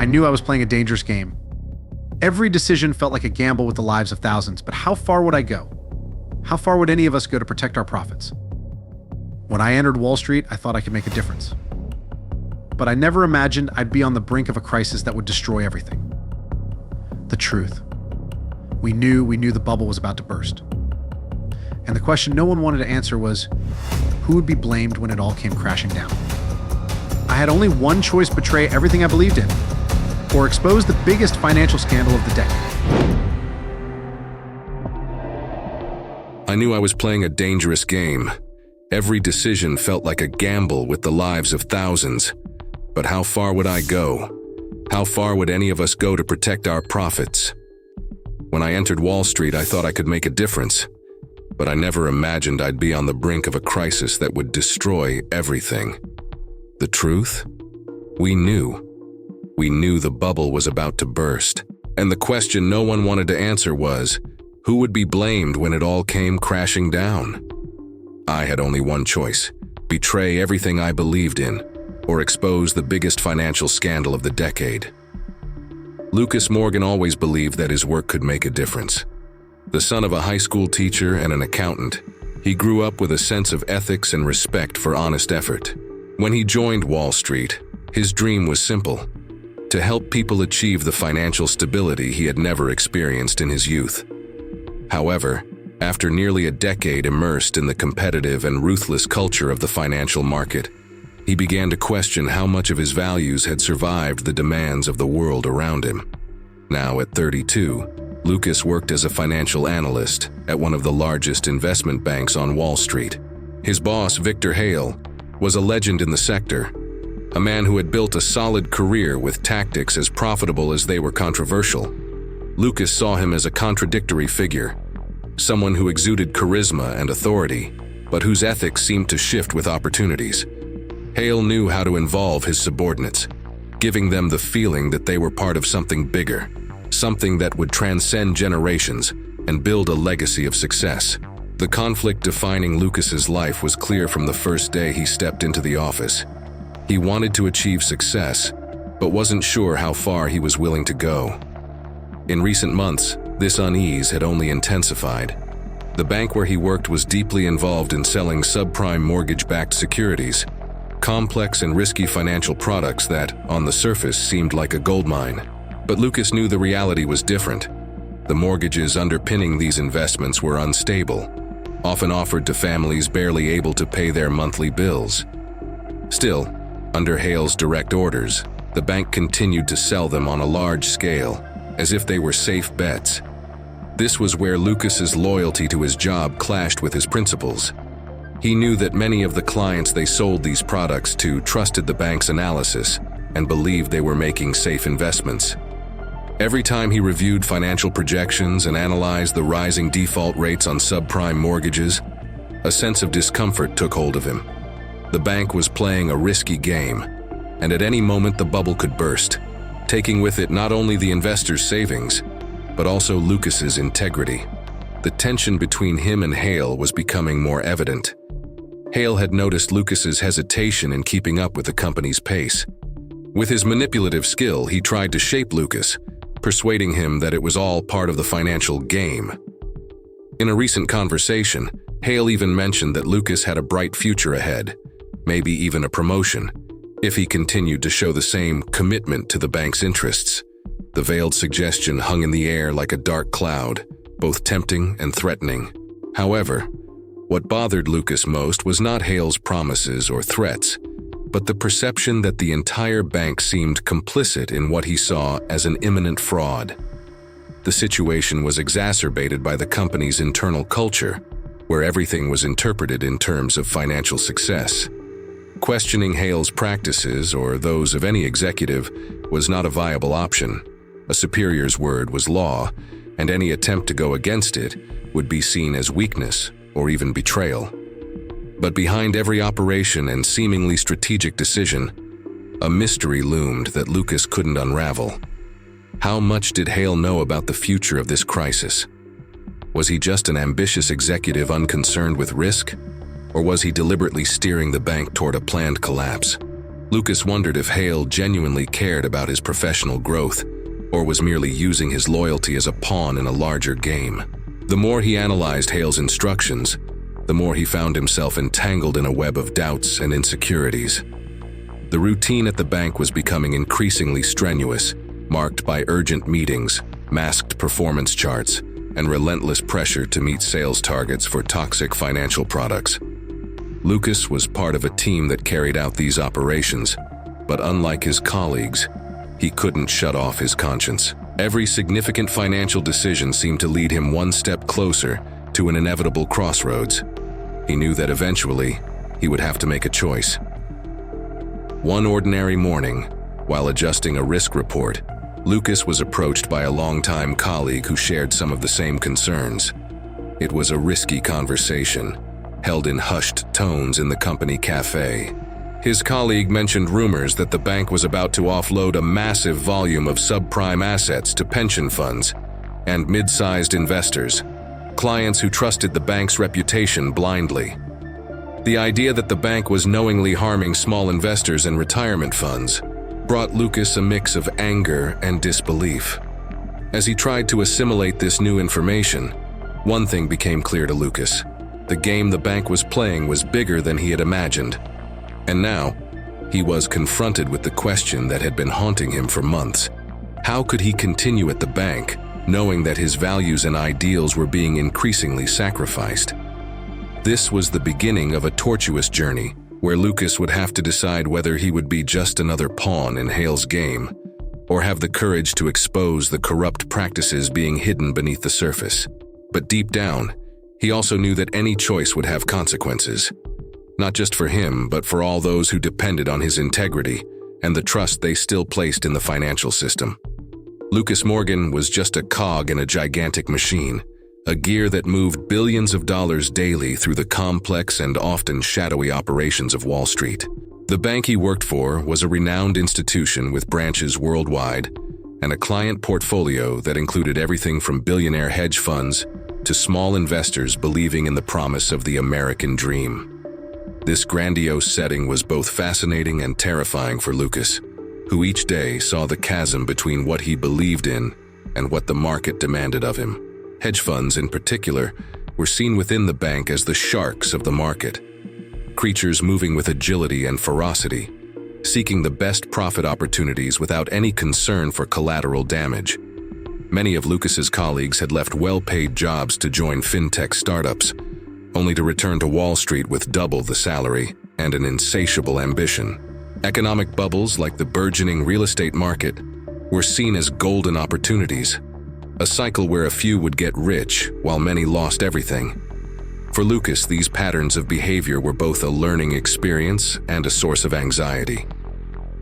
I knew I was playing a dangerous game. Every decision felt like a gamble with the lives of thousands, but how far would I go? How far would any of us go to protect our profits? When I entered Wall Street, I thought I could make a difference. But I never imagined I'd be on the brink of a crisis that would destroy everything. The truth. We knew the bubble was about to burst. And the question no one wanted to answer was, who would be blamed when it all came crashing down? I had only one choice: betray everything I believed in, or expose the biggest financial scandal of the decade. I knew I was playing a dangerous game. Every decision felt like a gamble with the lives of thousands. But how far would I go? How far would any of us go to protect our profits? When I entered Wall Street, I thought I could make a difference. But I never imagined I'd be on the brink of a crisis that would destroy everything. The truth? We knew. We knew the bubble was about to burst. And the question no one wanted to answer was, who would be blamed when it all came crashing down? I had only one choice: betray everything I believed in, or expose the biggest financial scandal of the decade. Lucas Morgan always believed that his work could make a difference. The son of a high school teacher and an accountant, he grew up with a sense of ethics and respect for honest effort. When he joined Wall Street, his dream was simple: to help people achieve the financial stability he had never experienced in his youth. However, after nearly a decade immersed in the competitive and ruthless culture of the financial market, he began to question how much of his values had survived the demands of the world around him. Now at 32, Lucas worked as a financial analyst at one of the largest investment banks on Wall Street. His boss, Victor Hale, was a legend in the sector, a man who had built a solid career with tactics as profitable as they were controversial. Lucas saw him as a contradictory figure, someone who exuded charisma and authority, but whose ethics seemed to shift with opportunities. Hale knew how to involve his subordinates, giving them the feeling that they were part of something bigger, something that would transcend generations and build a legacy of success. The conflict defining Lucas's life was clear from the first day he stepped into the office. He wanted to achieve success, but wasn't sure how far he was willing to go. In recent months, this unease had only intensified. The bank where he worked was deeply involved in selling subprime mortgage-backed securities, complex and risky financial products that, on the surface, seemed like a goldmine. But Lucas knew the reality was different. The mortgages underpinning these investments were unstable, often offered to families barely able to pay their monthly bills. Still, under Hale's direct orders, the bank continued to sell them on a large scale, as if they were safe bets. This was where Lucas's loyalty to his job clashed with his principles. He knew that many of the clients they sold these products to trusted the bank's analysis and believed they were making safe investments. Every time he reviewed financial projections and analyzed the rising default rates on subprime mortgages, a sense of discomfort took hold of him. The bank was playing a risky game, and at any moment the bubble could burst, taking with it not only the investors' savings, but also Lucas's integrity. The tension between him and Hale was becoming more evident. Hale had noticed Lucas's hesitation in keeping up with the company's pace. With his manipulative skill, he tried to shape Lucas, persuading him that it was all part of the financial game. In a recent conversation, Hale even mentioned that Lucas had a bright future ahead, maybe even a promotion, if he continued to show the same commitment to the bank's interests. The veiled suggestion hung in the air like a dark cloud, both tempting and threatening. However, what bothered Lucas most was not Hale's promises or threats, but the perception that the entire bank seemed complicit in what he saw as an imminent fraud. The situation was exacerbated by the company's internal culture, where everything was interpreted in terms of financial success. Questioning Hale's practices, or those of any executive, was not a viable option. A superior's word was law, and any attempt to go against it would be seen as weakness or even betrayal. But behind every operation and seemingly strategic decision, a mystery loomed that Lucas couldn't unravel. How much did Hale know about the future of this crisis? Was he just an ambitious executive unconcerned with risk? Or was he deliberately steering the bank toward a planned collapse? Lucas wondered if Hale genuinely cared about his professional growth, or was merely using his loyalty as a pawn in a larger game. The more he analyzed Hale's instructions, the more he found himself entangled in a web of doubts and insecurities. The routine at the bank was becoming increasingly strenuous, marked by urgent meetings, masked performance charts, and relentless pressure to meet sales targets for toxic financial products. Lucas was part of a team that carried out these operations, but unlike his colleagues, he couldn't shut off his conscience. Every significant financial decision seemed to lead him one step closer to an inevitable crossroads. He knew that eventually, he would have to make a choice. One ordinary morning, while adjusting a risk report, Lucas was approached by a longtime colleague who shared some of the same concerns. It was a risky conversation, held in hushed tones in the company cafe. His colleague mentioned rumors that the bank was about to offload a massive volume of subprime assets to pension funds and mid-sized investors, clients who trusted the bank's reputation blindly. The idea that the bank was knowingly harming small investors and retirement funds brought Lucas a mix of anger and disbelief. As he tried to assimilate this new information, one thing became clear to Lucas. The game the bank was playing was bigger than he had imagined. And now, he was confronted with the question that had been haunting him for months. How could he continue at the bank, knowing that his values and ideals were being increasingly sacrificed? This was the beginning of a tortuous journey, where Lucas would have to decide whether he would be just another pawn in Hale's game, or have the courage to expose the corrupt practices being hidden beneath the surface. But deep down, he also knew that any choice would have consequences. Not just for him, but for all those who depended on his integrity and the trust they still placed in the financial system. Lucas Morgan was just a cog in a gigantic machine, a gear that moved billions of dollars daily through the complex and often shadowy operations of Wall Street. The bank he worked for was a renowned institution with branches worldwide and a client portfolio that included everything from billionaire hedge funds to small investors believing in the promise of the American dream. This grandiose setting was both fascinating and terrifying for Lucas, who each day saw the chasm between what he believed in and what the market demanded of him. Hedge funds, in particular, were seen within the bank as the sharks of the market, creatures moving with agility and ferocity, seeking the best profit opportunities without any concern for collateral damage. Many of Lucas's colleagues had left well-paid jobs to join fintech startups, only to return to Wall Street with double the salary and an insatiable ambition. Economic bubbles like the burgeoning real estate market were seen as golden opportunities, a cycle where a few would get rich while many lost everything. For Lucas, these patterns of behavior were both a learning experience and a source of anxiety.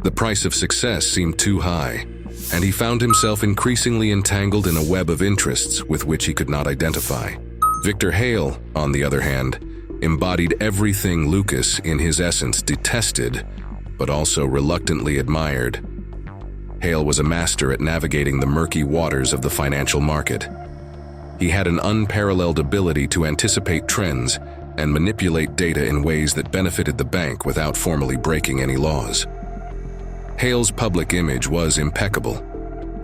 The price of success seemed too high, and he found himself increasingly entangled in a web of interests with which he could not identify. Victor Hale, on the other hand, embodied everything Lucas, in his essence, detested, but also reluctantly admired. Hale was a master at navigating the murky waters of the financial market. He had an unparalleled ability to anticipate trends and manipulate data in ways that benefited the bank without formally breaking any laws. Hale's public image was impeccable.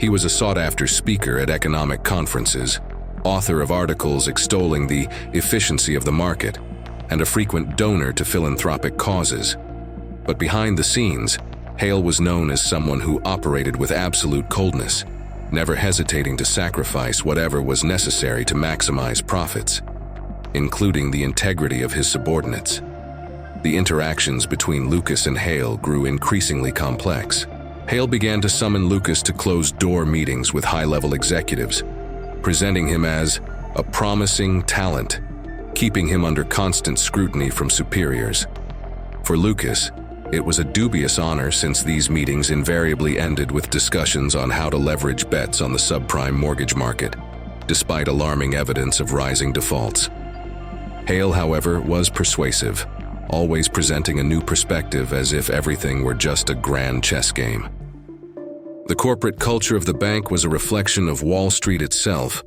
He was a sought-after speaker at economic conferences, author of articles extolling the efficiency of the market, and a frequent donor to philanthropic causes. But behind the scenes, Hale was known as someone who operated with absolute coldness, never hesitating to sacrifice whatever was necessary to maximize profits, including the integrity of his subordinates. The interactions between Lucas and Hale grew increasingly complex. Hale began to summon Lucas to closed-door meetings with high-level executives, presenting him as a promising talent, keeping him under constant scrutiny from superiors. For Lucas, it was a dubious honor since these meetings invariably ended with discussions on how to leverage bets on the subprime mortgage market, despite alarming evidence of rising defaults. Hale, however, was persuasive, always presenting a new perspective as if everything were just a grand chess game. The corporate culture of the bank was a reflection of Wall Street itself,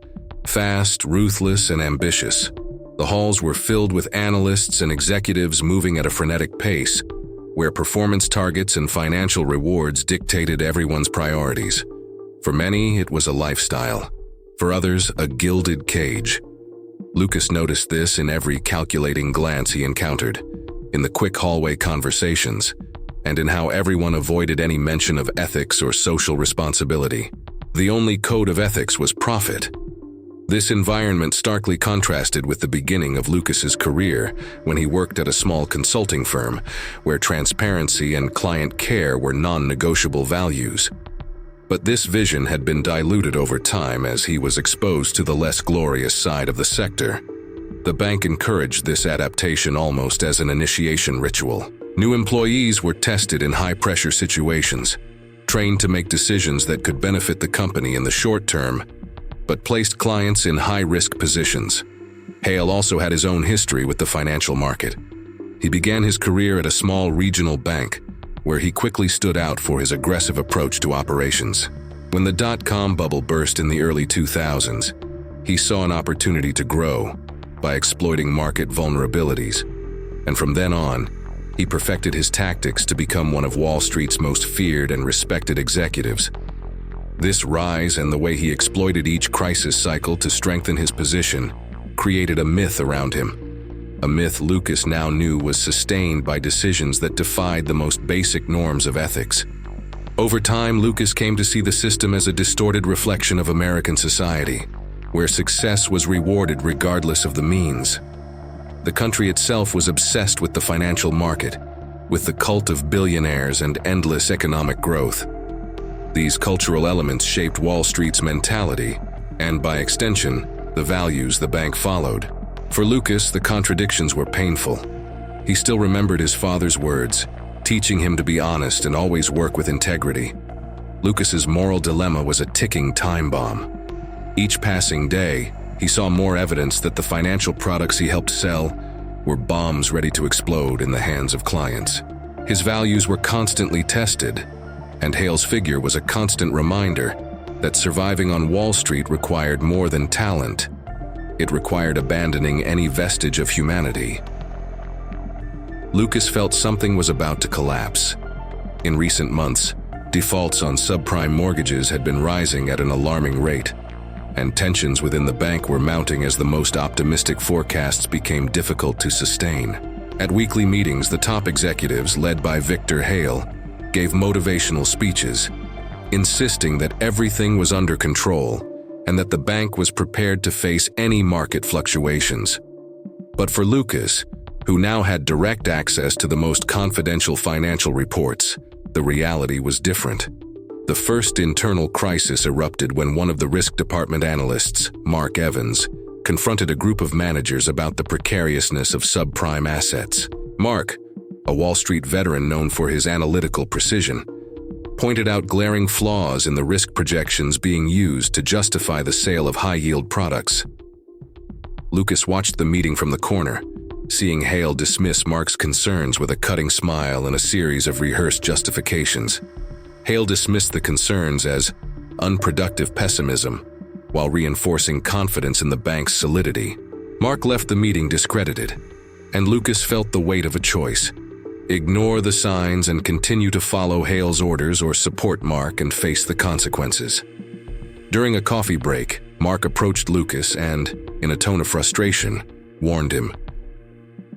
fast, ruthless, and ambitious. The halls were filled with analysts and executives moving at a frenetic pace, where performance targets and financial rewards dictated everyone's priorities. For many, it was a lifestyle. For others, a gilded cage. Lucas noticed this in every calculating glance he encountered, in the quick hallway conversations, and in how everyone avoided any mention of ethics or social responsibility. The only code of ethics was profit. This environment starkly contrasted with the beginning of Lucas's career when he worked at a small consulting firm where transparency and client care were non-negotiable values. But this vision had been diluted over time as he was exposed to the less glorious side of the sector. The bank encouraged this adaptation almost as an initiation ritual. New employees were tested in high-pressure situations, trained to make decisions that could benefit the company in the short term, but placed clients in high-risk positions. Hale also had his own history with the financial market. He began his career at a small regional bank, where he quickly stood out for his aggressive approach to operations. When the dot-com bubble burst in the early 2000s, he saw an opportunity to grow by exploiting market vulnerabilities, and from then on, he perfected his tactics to become one of Wall Street's most feared and respected executives. This rise and the way he exploited each crisis cycle to strengthen his position created a myth around him. A myth Lucas now knew was sustained by decisions that defied the most basic norms of ethics. Over time, Lucas came to see the system as a distorted reflection of American society, where success was rewarded regardless of the means. The country itself was obsessed with the financial market, with the cult of billionaires and endless economic growth. These cultural elements shaped Wall Street's mentality, and by extension, the values the bank followed. For Lucas, the contradictions were painful. He still remembered his father's words, teaching him to be honest and always work with integrity. Lucas's moral dilemma was a ticking time bomb. Each passing day, he saw more evidence that the financial products he helped sell were bombs ready to explode in the hands of clients. His values were constantly tested, and Hale's figure was a constant reminder that surviving on Wall Street required more than talent. It required abandoning any vestige of humanity. Lucas felt something was about to collapse. In recent months, defaults on subprime mortgages had been rising at an alarming rate, and tensions within the bank were mounting as the most optimistic forecasts became difficult to sustain. At weekly meetings, the top executives, led by Victor Hale, gave motivational speeches, insisting that everything was under control and that the bank was prepared to face any market fluctuations. But for Lucas, who now had direct access to the most confidential financial reports, the reality was different. The first internal crisis erupted when one of the risk department analysts, Mark Evans, confronted a group of managers about the precariousness of subprime assets. Mark, a Wall Street veteran known for his analytical precision, pointed out glaring flaws in the risk projections being used to justify the sale of high-yield products. Lucas watched the meeting from the corner, seeing Hale dismiss Mark's concerns with a cutting smile and a series of rehearsed justifications. Hale dismissed the concerns as unproductive pessimism, while reinforcing confidence in the bank's solidity. Mark left the meeting discredited, and Lucas felt the weight of a choice: ignore the signs and continue to follow Hale's orders, or support Mark and face the consequences. During a coffee break, Mark approached Lucas and, in a tone of frustration, warned him.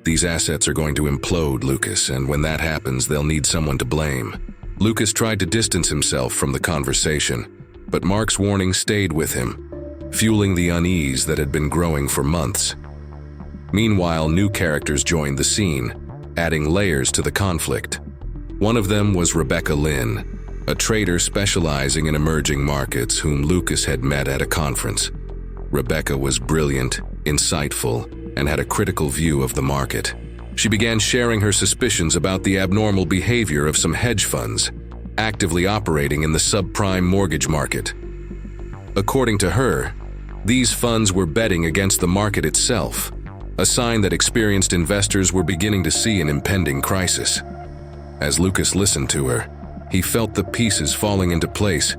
"These assets are going to implode, Lucas, and when that happens, they'll need someone to blame." Lucas tried to distance himself from the conversation, but Mark's warning stayed with him, fueling the unease that had been growing for months. Meanwhile, new characters joined the scene, adding layers to the conflict. One of them was Rebecca Lynn, a trader specializing in emerging markets whom Lucas had met at a conference. Rebecca was brilliant, insightful, and had a critical view of the market. She began sharing her suspicions about the abnormal behavior of some hedge funds, actively operating in the subprime mortgage market. According to her, these funds were betting against the market itself, a sign that experienced investors were beginning to see an impending crisis. As Lucas listened to her, he felt the pieces falling into place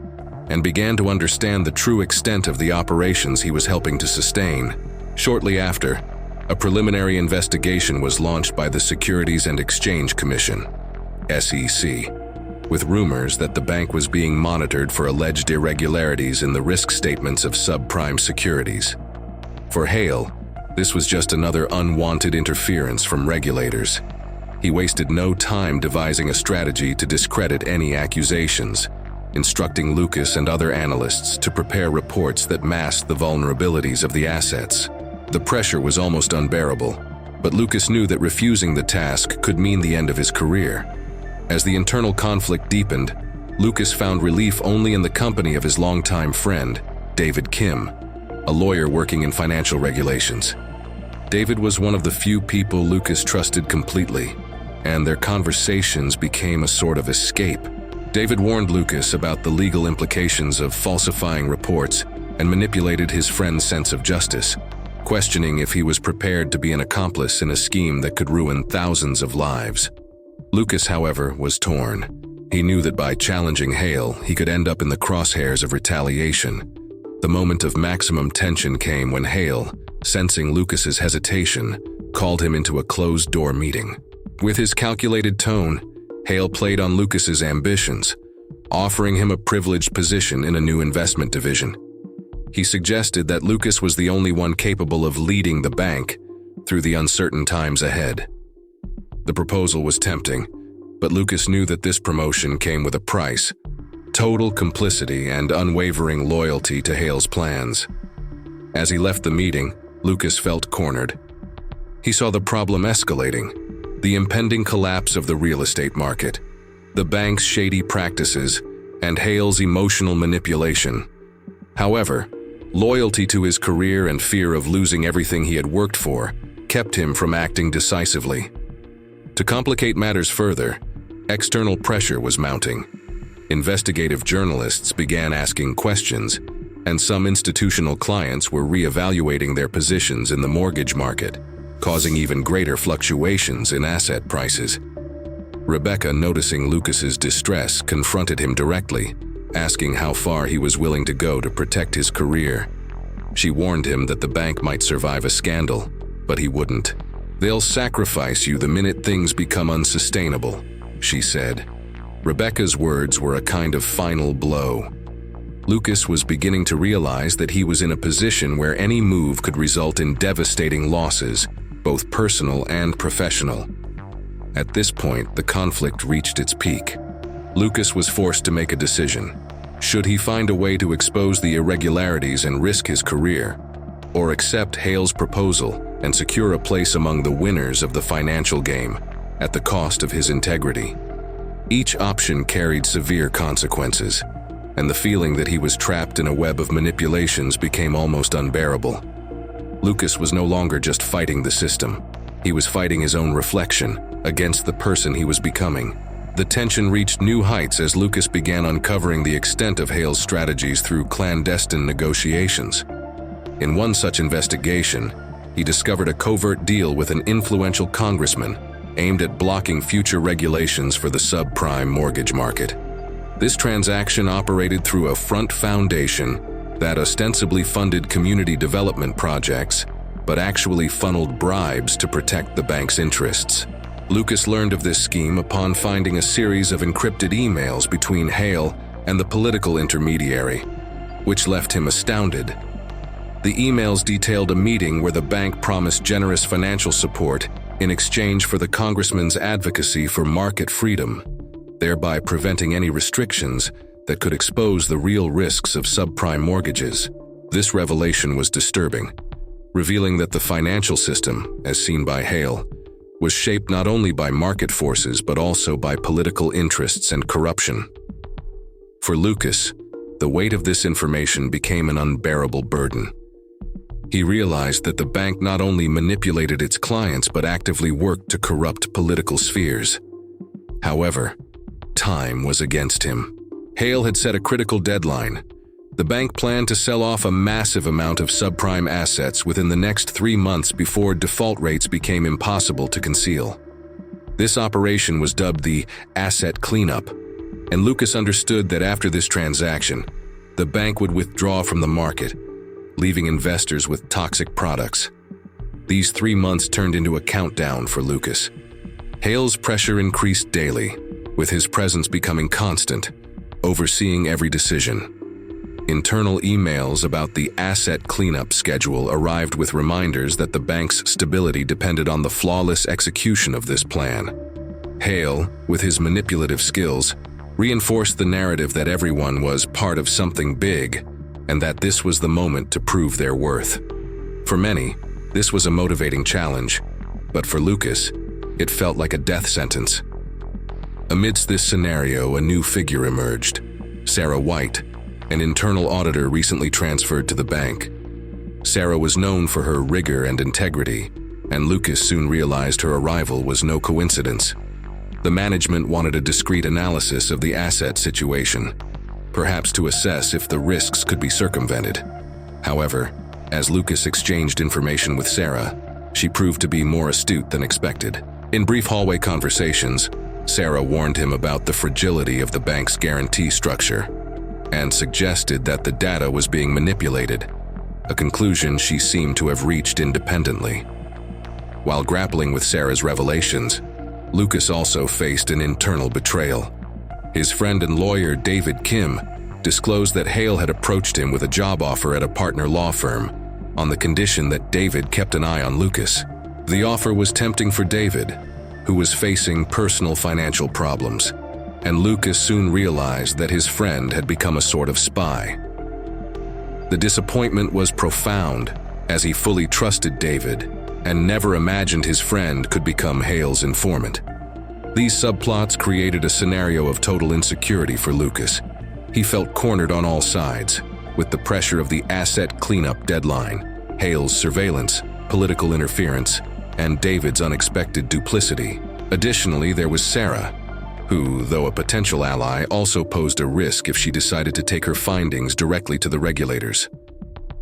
and began to understand the true extent of the operations he was helping to sustain. Shortly after, a preliminary investigation was launched by the Securities and Exchange Commission. SEC, with rumors that the bank was being monitored for alleged irregularities in the risk statements of subprime securities. For Hale, this was just another unwanted interference from regulators. He wasted no time devising a strategy to discredit any accusations, instructing Lucas and other analysts to prepare reports that masked the vulnerabilities of the assets. The pressure was almost unbearable, but Lucas knew that refusing the task could mean the end of his career. As the internal conflict deepened, Lucas found relief only in the company of his longtime friend, David Kim, a lawyer working in financial regulations. David was one of the few people Lucas trusted completely, and their conversations became a sort of escape. David warned Lucas about the legal implications of falsifying reports and manipulated his friend's sense of justice, questioning if he was prepared to be an accomplice in a scheme that could ruin thousands of lives. Lucas, however, was torn. He knew that by challenging Hale, he could end up in the crosshairs of retaliation. The moment of maximum tension came when Hale, sensing Lucas's hesitation, called him into a closed-door meeting. With his calculated tone, Hale played on Lucas's ambitions, offering him a privileged position in a new investment division. He suggested that Lucas was the only one capable of leading the bank through the uncertain times ahead. The proposal was tempting, but Lucas knew that this promotion came with a price: total complicity and unwavering loyalty to Hale's plans. As he left the meeting, Lucas felt cornered. He saw the problem escalating: the impending collapse of the real estate market, the bank's shady practices, and Hale's emotional manipulation. However, loyalty to his career and fear of losing everything he had worked for kept him from acting decisively. To complicate matters further, external pressure was mounting. Investigative journalists began asking questions, and some institutional clients were reevaluating their positions in the mortgage market, causing even greater fluctuations in asset prices. Rebecca, noticing Lucas's distress, confronted him directly, asking how far he was willing to go to protect his career. She warned him that the bank might survive a scandal, but he wouldn't. "They'll sacrifice you the minute things become unsustainable," she said. Rebecca's words were a kind of final blow. Lucas was beginning to realize that he was in a position where any move could result in devastating losses, both personal and professional. At this point, the conflict reached its peak. Lucas was forced to make a decision. Should he find a way to expose the irregularities and risk his career, or accept Hale's proposal and secure a place among the winners of the financial game at the cost of his integrity? Each option carried severe consequences, and the feeling that he was trapped in a web of manipulations became almost unbearable. Lucas was no longer just fighting the system. He was fighting his own reflection against the person he was becoming. The tension reached new heights as Lucas began uncovering the extent of Hale's strategies through clandestine negotiations. In one such investigation, he discovered a covert deal with an influential congressman aimed at blocking future regulations for the subprime mortgage market. This transaction operated through a front foundation that ostensibly funded community development projects, but actually funneled bribes to protect the bank's interests. Lucas learned of this scheme upon finding a series of encrypted emails between Hale and the political intermediary, which left him astounded. The emails detailed a meeting where the bank promised generous financial support in exchange for the congressman's advocacy for market freedom, thereby preventing any restrictions that could expose the real risks of subprime mortgages. This revelation was disturbing, revealing that the financial system, as seen by Hale, was shaped not only by market forces but also by political interests and corruption. For Lucas, the weight of this information became an unbearable burden. He realized that the bank not only manipulated its clients but actively worked to corrupt political spheres. However, time was against him. Hale had set a critical deadline. The bank planned to sell off a massive amount of subprime assets within the next 3 months before default rates became impossible to conceal. This operation was dubbed the asset cleanup, and Lucas understood that after this transaction, the bank would withdraw from the market, leaving investors with toxic products. These 3 months turned into a countdown for Lucas. Hale's pressure increased daily, with his presence becoming constant, overseeing every decision. Internal emails about the asset cleanup schedule arrived with reminders that the bank's stability depended on the flawless execution of this plan. Hale, with his manipulative skills, reinforced the narrative that everyone was part of something big and that this was the moment to prove their worth. For many, this was a motivating challenge, but for Lucas, it felt like a death sentence. Amidst this scenario, a new figure emerged, Sarah White, an internal auditor recently transferred to the bank. Sarah was known for her rigor and integrity, and Lucas soon realized her arrival was no coincidence. The management wanted a discreet analysis of the asset situation, perhaps to assess if the risks could be circumvented. However, as Lucas exchanged information with Sarah, she proved to be more astute than expected. In brief hallway conversations, Sarah warned him about the fragility of the bank's guarantee structure and suggested that the data was being manipulated, a conclusion she seemed to have reached independently. While grappling with Sarah's revelations, Lucas also faced an internal betrayal. His friend and lawyer David Kim disclosed that Hale had approached him with a job offer at a partner law firm on the condition that David kept an eye on Lucas. The offer was tempting for David, who was facing personal financial problems, and Lucas soon realized that his friend had become a sort of spy. The disappointment was profound, as he fully trusted David and never imagined his friend could become Hale's informant. These subplots created a scenario of total insecurity for Lucas. He felt cornered on all sides, with the pressure of the asset cleanup deadline, Hale's surveillance, political interference, and David's unexpected duplicity. Additionally, there was Sarah, who, though a potential ally, also posed a risk if she decided to take her findings directly to the regulators.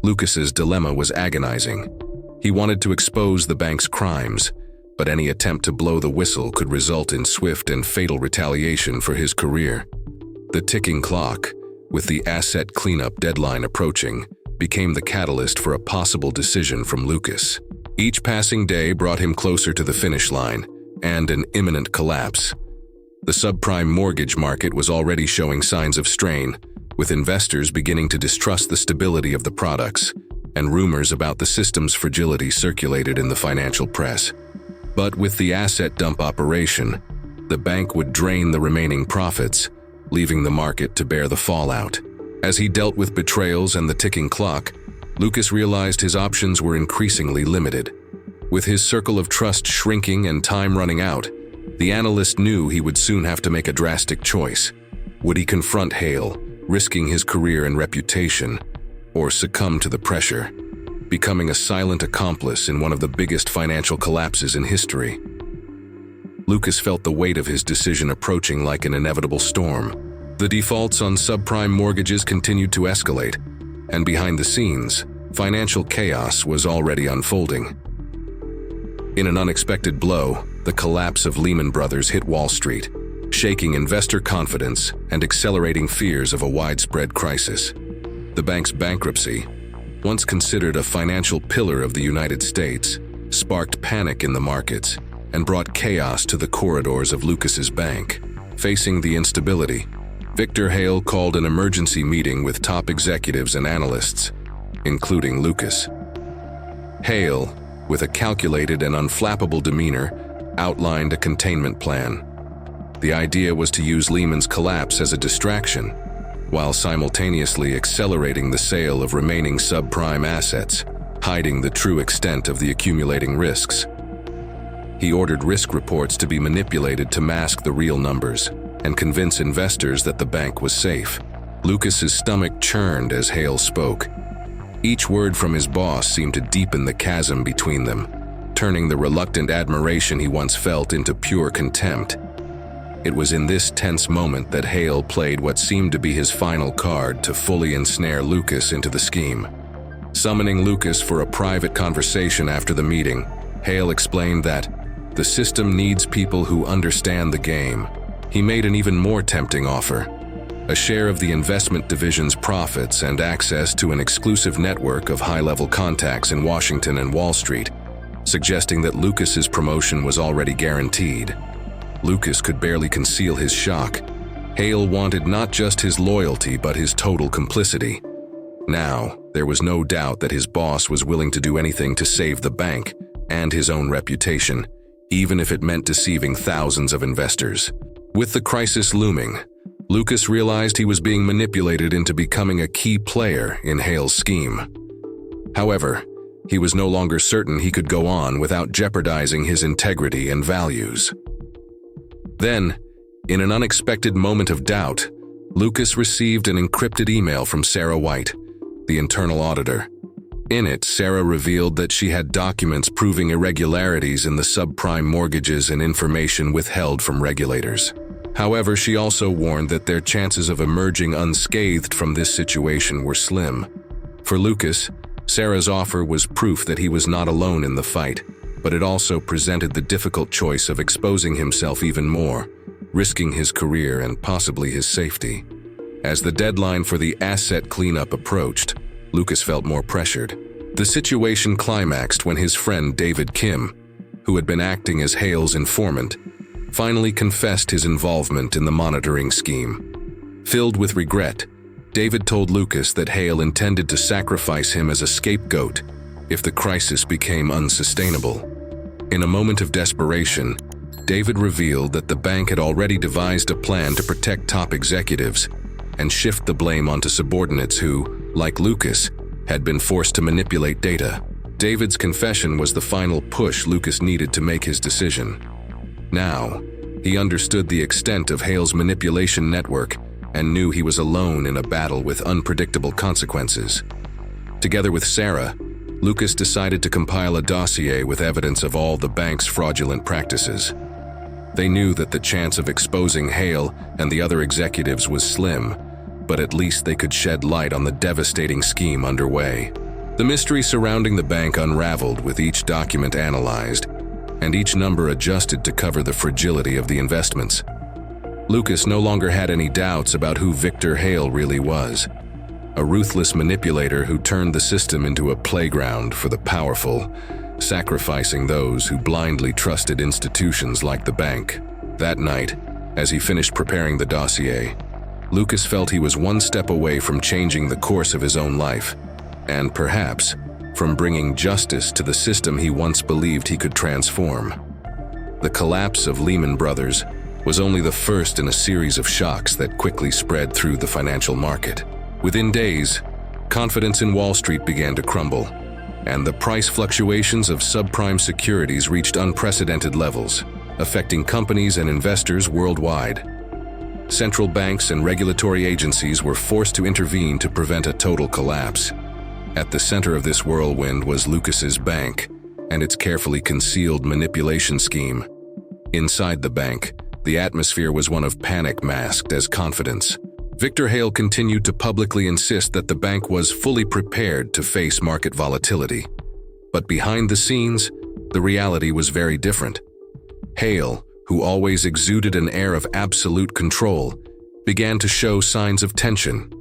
Lucas's dilemma was agonizing. He wanted to expose the bank's crimes, but any attempt to blow the whistle could result in swift and fatal retaliation for his career. The ticking clock, with the asset cleanup deadline approaching, became the catalyst for a possible decision from Lucas. Each passing day brought him closer to the finish line and an imminent collapse. The subprime mortgage market was already showing signs of strain, with investors beginning to distrust the stability of the products, and rumors about the system's fragility circulated in the financial press. But with the asset dump operation, the bank would drain the remaining profits, leaving the market to bear the fallout. As he dealt with betrayals and the ticking clock, Lucas realized his options were increasingly limited. With his circle of trust shrinking and time running out, the analyst knew he would soon have to make a drastic choice. Would he confront Hale, risking his career and reputation, or succumb to the pressure, becoming a silent accomplice in one of the biggest financial collapses in history? Lucas felt the weight of his decision approaching like an inevitable storm. The defaults on subprime mortgages continued to escalate, and behind the scenes, financial chaos was already unfolding. In an unexpected blow, the collapse of Lehman Brothers hit Wall Street, shaking investor confidence and accelerating fears of a widespread crisis. The bank's bankruptcy, once considered a financial pillar of the United States, sparked panic in the markets and brought chaos to the corridors of Lucas's bank. Facing the instability, Victor Hale called an emergency meeting with top executives and analysts, including Lucas. Hale, with a calculated and unflappable demeanor, outlined a containment plan. The idea was to use Lehman's collapse as a distraction, while simultaneously accelerating the sale of remaining subprime assets, hiding the true extent of the accumulating risks. He ordered risk reports to be manipulated to mask the real numbers and convince investors that the bank was safe. Lucas's stomach churned as Hale spoke. Each word from his boss seemed to deepen the chasm between them, turning the reluctant admiration he once felt into pure contempt. It was in this tense moment that Hale played what seemed to be his final card to fully ensnare Lucas into the scheme. Summoning Lucas for a private conversation after the meeting, Hale explained that the system needs people who understand the game. He made an even more tempting offer: a share of the investment division's profits and access to an exclusive network of high-level contacts in Washington and Wall Street, suggesting that Lucas's promotion was already guaranteed. Lucas could barely conceal his shock. Hale wanted not just his loyalty but his total complicity. Now, there was no doubt that his boss was willing to do anything to save the bank and his own reputation, even if it meant deceiving thousands of investors. With the crisis looming, Lucas realized he was being manipulated into becoming a key player in Hale's scheme. However, he was no longer certain he could go on without jeopardizing his integrity and values. Then, in an unexpected moment of doubt, Lucas received an encrypted email from Sarah White, the internal auditor. In it, Sarah revealed that she had documents proving irregularities in the subprime mortgages and information withheld from regulators. However, she also warned that their chances of emerging unscathed from this situation were slim. For Lucas, Sarah's offer was proof that he was not alone in the fight, but it also presented the difficult choice of exposing himself even more, risking his career and possibly his safety. As the deadline for the asset cleanup approached, Lucas felt more pressured. The situation climaxed when his friend David Kim, who had been acting as Hale's informant, finally confessed his involvement in the monitoring scheme. Filled with regret, David told Lucas that Hale intended to sacrifice him as a scapegoat if the crisis became unsustainable. In a moment of desperation, David revealed that the bank had already devised a plan to protect top executives and shift the blame onto subordinates who, like Lucas, had been forced to manipulate data. David's confession was the final push Lucas needed to make his decision. Now, he understood the extent of Hale's manipulation network and knew he was alone in a battle with unpredictable consequences. Together with Sarah, Lucas decided to compile a dossier with evidence of all the bank's fraudulent practices. They knew that the chance of exposing Hale and the other executives was slim, but at least they could shed light on the devastating scheme underway. The mystery surrounding the bank unraveled with each document analyzed, and each number adjusted to cover the fragility of the investments. Lucas no longer had any doubts about who Victor Hale really was, a ruthless manipulator who turned the system into a playground for the powerful, sacrificing those who blindly trusted institutions like the bank. That night, as he finished preparing the dossier, Lucas felt he was one step away from changing the course of his own life, and perhaps from bringing justice to the system he once believed he could transform. The collapse of Lehman Brothers was only the first in a series of shocks that quickly spread through the financial market. Within days, confidence in Wall Street began to crumble, and the price fluctuations of subprime securities reached unprecedented levels, affecting companies and investors worldwide. Central banks and regulatory agencies were forced to intervene to prevent a total collapse. At the center of this whirlwind was Lucas's bank and its carefully concealed manipulation scheme. Inside the bank, the atmosphere was one of panic masked as confidence. Victor Hale continued to publicly insist that the bank was fully prepared to face market volatility. But behind the scenes, the reality was very different. Hale, who always exuded an air of absolute control, began to show signs of tension.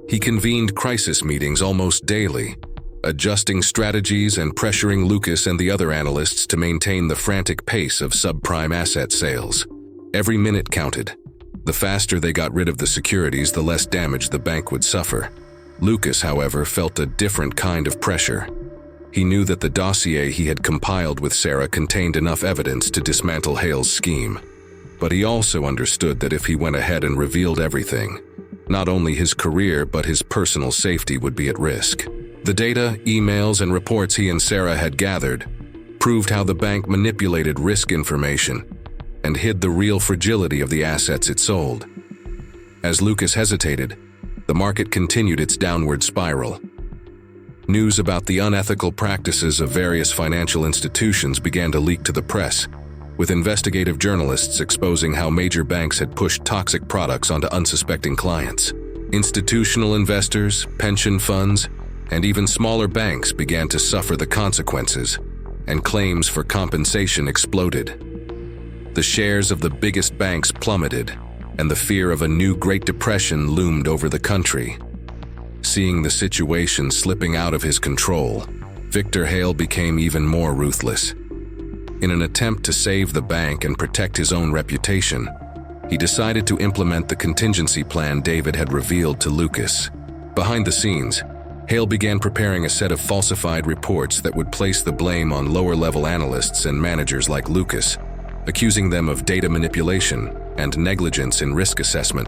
He convened crisis meetings almost daily, adjusting strategies and pressuring Lucas and the other analysts to maintain the frantic pace of subprime asset sales. Every minute counted. The faster they got rid of the securities, the less damage the bank would suffer. Lucas, however, felt a different kind of pressure. He knew that the dossier he had compiled with Sarah contained enough evidence to dismantle Hale's scheme. But he also understood that if he went ahead and revealed everything, not only his career but his personal safety would be at risk. The data, emails, and reports he and Sarah had gathered proved how the bank manipulated risk information and hid the real fragility of the assets it sold. As Lucas hesitated, the market continued its downward spiral. News about the unethical practices of various financial institutions began to leak to the press, with investigative journalists exposing how major banks had pushed toxic products onto unsuspecting clients. Institutional investors, pension funds, and even smaller banks began to suffer the consequences, and claims for compensation exploded. The shares of the biggest banks plummeted, and the fear of a new Great Depression loomed over the country. Seeing the situation slipping out of his control, Victor Hale became even more ruthless. In an attempt to save the bank and protect his own reputation, he decided to implement the contingency plan David had revealed to Lucas. Behind the scenes, Hale began preparing a set of falsified reports that would place the blame on lower-level analysts and managers like Lucas, accusing them of data manipulation and negligence in risk assessment.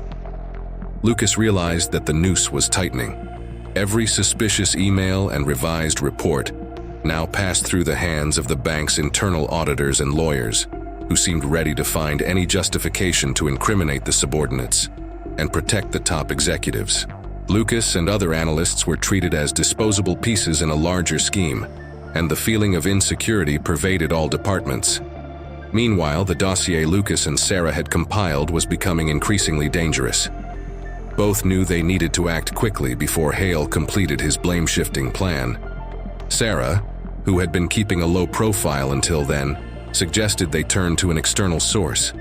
Lucas realized that the noose was tightening. Every suspicious email and revised report now passed through the hands of the bank's internal auditors and lawyers, who seemed ready to find any justification to incriminate the subordinates and protect the top executives. Lucas and other analysts were treated as disposable pieces in a larger scheme, and the feeling of insecurity pervaded all departments. Meanwhile, the dossier Lucas and Sarah had compiled was becoming increasingly dangerous. Both knew they needed to act quickly before Hale completed his blame-shifting plan. Sarah, who had been keeping a low profile until then, suggested they turn to an external source,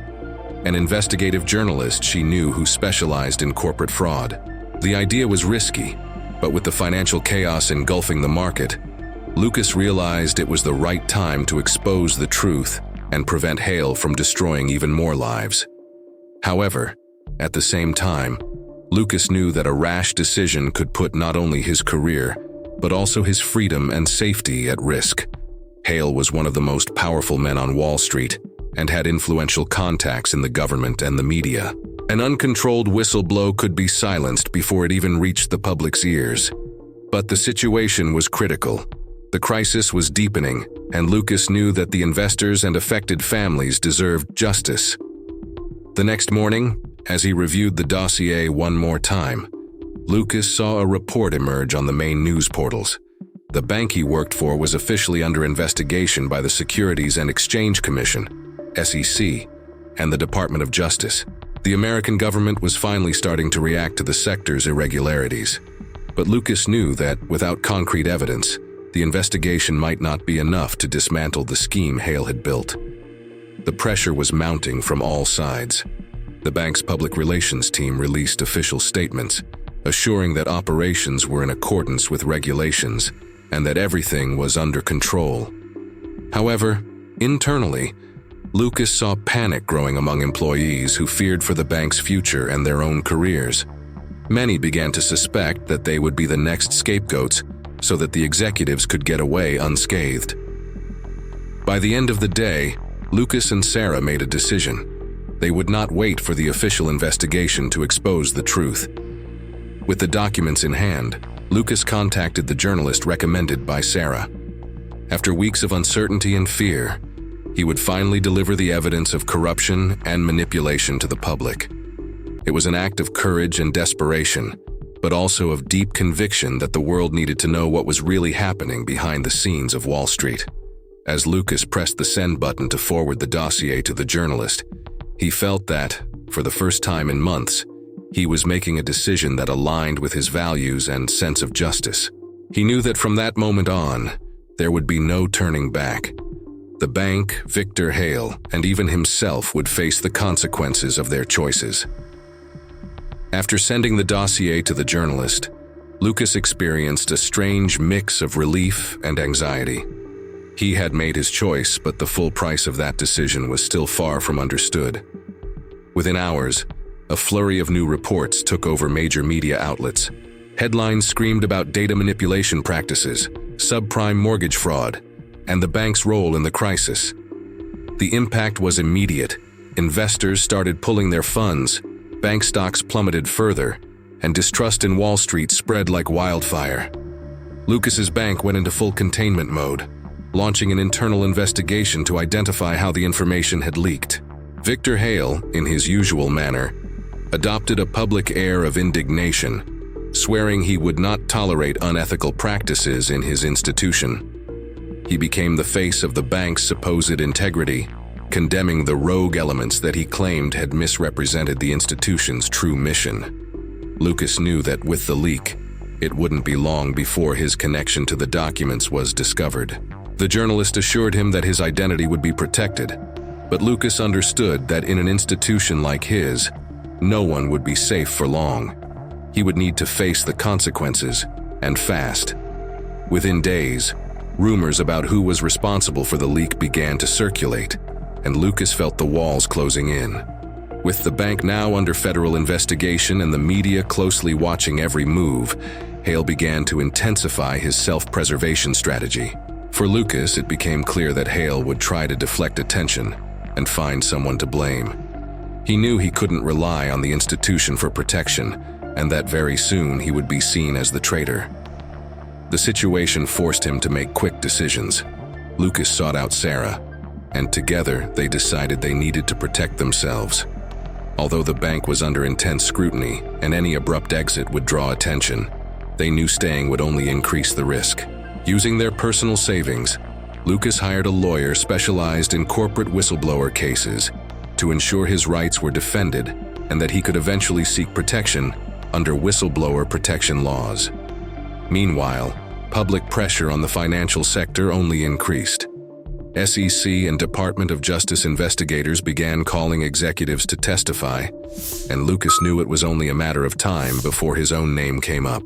an investigative journalist she knew who specialized in corporate fraud. The idea was risky, but with the financial chaos engulfing the market, Lucas realized it was the right time to expose the truth and prevent Hale from destroying even more lives. However, at the same time, Lucas knew that a rash decision could put not only his career, but also his freedom and safety at risk. Hale was one of the most powerful men on Wall Street and had influential contacts in the government and the media. An uncontrolled whistleblow could be silenced before it even reached the public's ears. But the situation was critical. The crisis was deepening, and Lucas knew that the investors and affected families deserved justice. The next morning, as he reviewed the dossier one more time, Lucas saw a report emerge on the main news portals. The bank he worked for was officially under investigation by the Securities and Exchange Commission, SEC, and the Department of Justice. The American government was finally starting to react to the sector's irregularities. But Lucas knew that, without concrete evidence, the investigation might not be enough to dismantle the scheme Hale had built. The pressure was mounting from all sides. The bank's public relations team released official statements, assuring that operations were in accordance with regulations and that everything was under control. However, internally, Lucas saw panic growing among employees who feared for the bank's future and their own careers. Many began to suspect that they would be the next scapegoats so that the executives could get away unscathed. By the end of the day, Lucas and Sarah made a decision. They would not wait for the official investigation to expose the truth. With the documents in hand, Lucas contacted the journalist recommended by Sarah. After weeks of uncertainty and fear, he would finally deliver the evidence of corruption and manipulation to the public. It was an act of courage and desperation, but also of deep conviction that the world needed to know what was really happening behind the scenes of Wall Street. As Lucas pressed the send button to forward the dossier to the journalist, he felt that, for the first time in months, he was making a decision that aligned with his values and sense of justice. He knew that from that moment on, there would be no turning back. The bank, Victor Hale, and even himself would face the consequences of their choices. After sending the dossier to the journalist, Lucas experienced a strange mix of relief and anxiety. He had made his choice, but the full price of that decision was still far from understood. Within hours, a flurry of new reports took over major media outlets. Headlines screamed about data manipulation practices, subprime mortgage fraud, and the bank's role in the crisis. The impact was immediate. Investors started pulling their funds, bank stocks plummeted further, and distrust in Wall Street spread like wildfire. Lucas's bank went into full containment mode, launching an internal investigation to identify how the information had leaked. Victor Hale, in his usual manner, adopted a public air of indignation, swearing he would not tolerate unethical practices in his institution. He became the face of the bank's supposed integrity, condemning the rogue elements that he claimed had misrepresented the institution's true mission. Lucas knew that with the leak, it wouldn't be long before his connection to the documents was discovered. The journalist assured him that his identity would be protected, but Lucas understood that in an institution like his, no one would be safe for long. He would need to face the consequences, and fast. Within days, Rumors about who was responsible for the leak began to circulate, and Lucas felt the walls closing in. With the bank now under federal investigation and the media closely watching every move, Hale began to intensify his self-preservation strategy. For Lucas, it became clear that Hale would try to deflect attention and find someone to blame. He knew he couldn't rely on the institution for protection, and that very soon he would be seen as the traitor. The situation forced him to make quick decisions. Lucas sought out Sarah, and together they decided they needed to protect themselves. Although the bank was under intense scrutiny and any abrupt exit would draw attention, they knew staying would only increase the risk. Using their personal savings, Lucas hired a lawyer specialized in corporate whistleblower cases to ensure his rights were defended and that he could eventually seek protection under whistleblower protection laws. Meanwhile, public pressure on the financial sector only increased. SEC and Department of Justice investigators began calling executives to testify, and Lucas knew it was only a matter of time before his own name came up.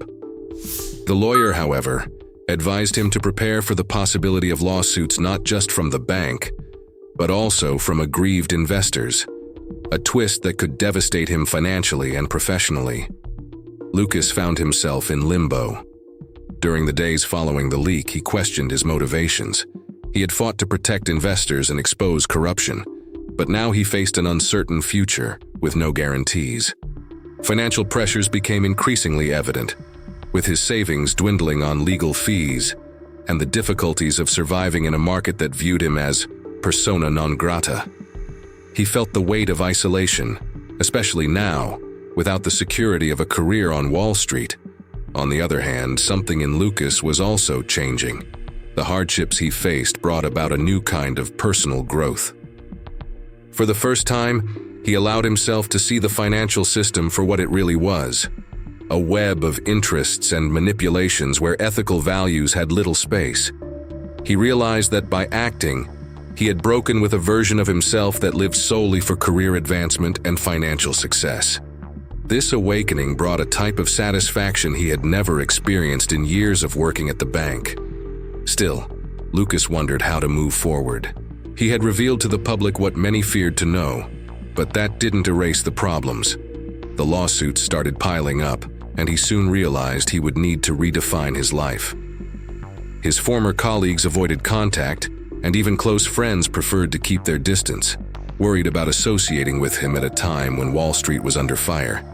The lawyer, however, advised him to prepare for the possibility of lawsuits not just from the bank, but also from aggrieved investors, a twist that could devastate him financially and professionally. Lucas found himself in limbo. During the days following the leak, he questioned his motivations. He had fought to protect investors and expose corruption, but now he faced an uncertain future with no guarantees. Financial pressures became increasingly evident, with his savings dwindling on legal fees and the difficulties of surviving in a market that viewed him as persona non grata. He felt the weight of isolation, especially now, without the security of a career on Wall Street. On the other hand, something in Lucas was also changing. The hardships he faced brought about a new kind of personal growth. For the first time, he allowed himself to see the financial system for what it really was, a web of interests and manipulations where ethical values had little space. He realized that by acting, he had broken with a version of himself that lived solely for career advancement and financial success. This awakening brought a type of satisfaction he had never experienced in years of working at the bank. Still, Lucas wondered how to move forward. He had revealed to the public what many feared to know, but that didn't erase the problems. The lawsuits started piling up, and he soon realized he would need to redefine his life. His former colleagues avoided contact, and even close friends preferred to keep their distance, worried about associating with him at a time when Wall Street was under fire.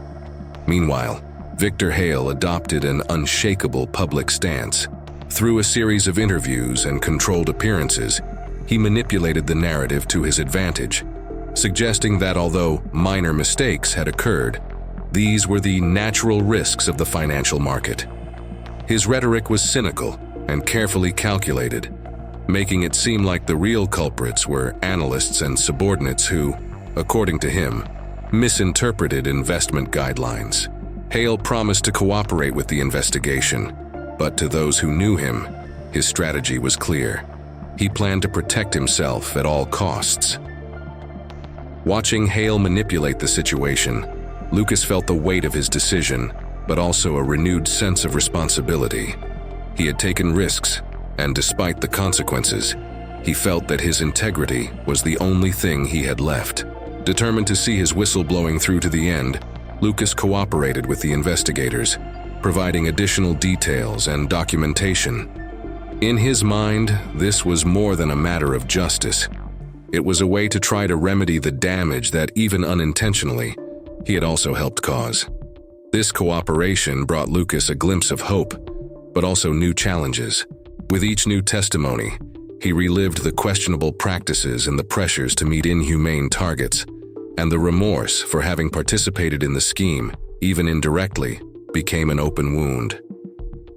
Meanwhile, Victor Hale adopted an unshakable public stance. Through a series of interviews and controlled appearances, he manipulated the narrative to his advantage, suggesting that although minor mistakes had occurred, these were the natural risks of the financial market. His rhetoric was cynical and carefully calculated, making it seem like the real culprits were analysts and subordinates who, according to him, misinterpreted investment guidelines. Hale promised to cooperate with the investigation, but to those who knew him, his strategy was clear. He planned to protect himself at all costs. Watching Hale manipulate the situation, Lucas felt the weight of his decision, but also a renewed sense of responsibility. He had taken risks, and despite the consequences, he felt that his integrity was the only thing he had left. Determined to see his whistleblowing through to the end, Lucas cooperated with the investigators, providing additional details and documentation. In his mind, this was more than a matter of justice. It was a way to try to remedy the damage that, even unintentionally, he had also helped cause. This cooperation brought Lucas a glimpse of hope, but also new challenges. With each new testimony, he relived the questionable practices and the pressures to meet inhumane targets, and the remorse for having participated in the scheme, even indirectly, became an open wound.